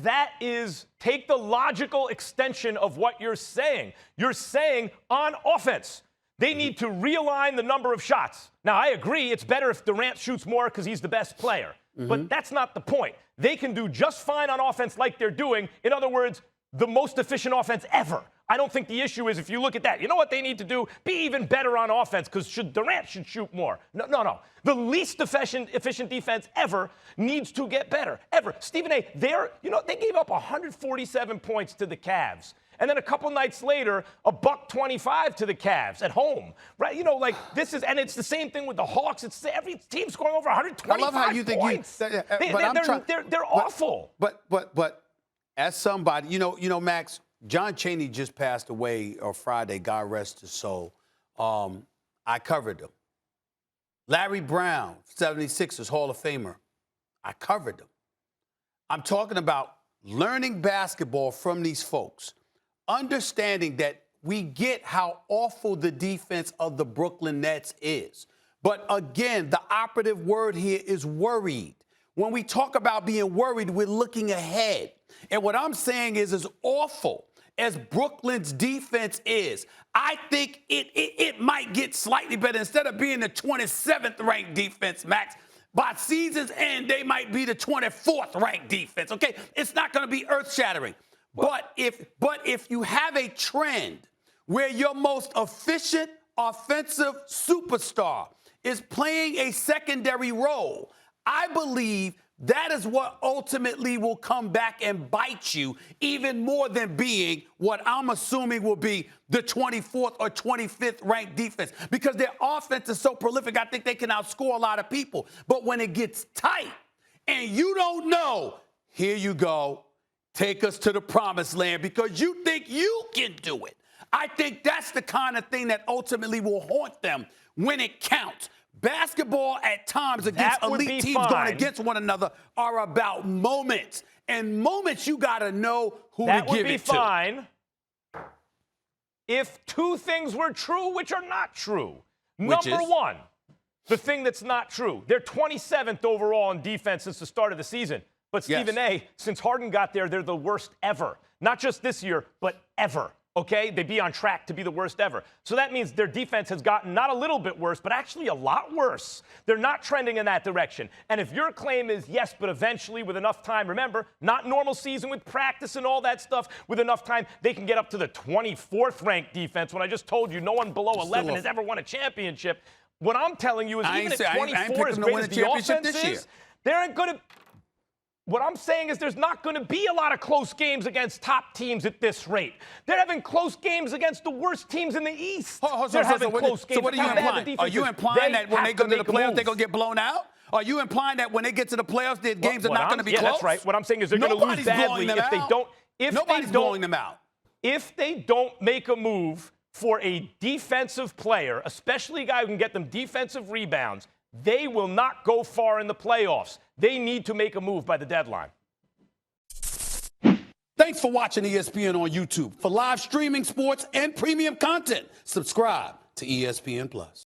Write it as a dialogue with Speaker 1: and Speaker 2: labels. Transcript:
Speaker 1: that is, take the logical extension of what you're saying. You're saying on offense, they need to realign the number of shots. Now, I agree it's better if Durant shoots more because he's the best player. But that's not the point. They can do just fine on offense like they're doing. In other words, the most efficient offense ever. I don't think the issue is if you look at that. You know what they need to do? Be even better on offense because Durant should shoot more. No. The least efficient defense ever needs to get better. Ever. Stephen A., they gave up 147 points to the Cavs. And then a couple nights later, $125 to the Cavs at home, right? And it's the same thing with the Hawks. It's every team scoring over 125
Speaker 2: I love how you
Speaker 1: points. They're awful.
Speaker 2: But as somebody, Max, John Chaney just passed away on Friday. God rest his soul. I covered him. Larry Brown, 76ers Hall of Famer. I covered him. I'm talking about learning basketball from these folks. Understanding that we get how awful the defense of the Brooklyn Nets is. But again, the operative word here is worried. When we talk about being worried, we're looking ahead. And what I'm saying is, as awful as Brooklyn's defense is, I think it might get slightly better. Instead of being the 27th ranked defense, Max, by season's end, they might be the 24th ranked defense. Okay, it's not going to be earth shattering. But if you have a trend where your most efficient offensive superstar is playing a secondary role, I believe that is what ultimately will come back and bite you even more than being what I'm assuming will be the 24th or 25th ranked defense, because their offense is so prolific. I think they can outscore a lot of people. But when it gets tight and you don't know, here you go. Take us to the promised land because you think you can do it. I think that's the kind of thing that ultimately will haunt them when it counts. Basketball at times against elite teams going against one another are about moments. And moments you got to know who to give it to. That would be
Speaker 1: fine if two things were true which are not true. Number one, the thing that's not true. They're 27th overall in defense since the start of the season. But Stephen A., since Harden got there, they're the worst ever. Not just this year, but ever. Okay? They'd be on track to be the worst ever. So that means their defense has gotten not a little bit worse, but actually a lot worse. They're not trending in that direction. And if your claim is yes, but eventually with enough time, remember, not normal season with practice and all that stuff, with enough time, they can get up to the 24th ranked defense when I just told you no one below 11 has ever won a championship. What I'm telling you is even at 24 as great as the offense is, there ain't going to – what I'm saying is there's not going to be a lot of close games against top teams at this rate. They're having close games against the worst teams in the East. They're having close games.
Speaker 2: So what are you implying? Are you implying that when they go to the playoffs, they're going to get blown out? Are you implying that when they get to the playoffs, their games are not going to be close?
Speaker 1: Yeah, that's right. What I'm saying is they're going to lose badly if they don't.
Speaker 2: Nobody's blowing them out.
Speaker 1: If they don't make a move for a defensive player, especially a guy who can get them defensive rebounds, they will not go far in the playoffs. They need to make a move by the deadline.
Speaker 2: Thanks for watching ESPN on YouTube. For live streaming sports and premium content, subscribe to ESPN+.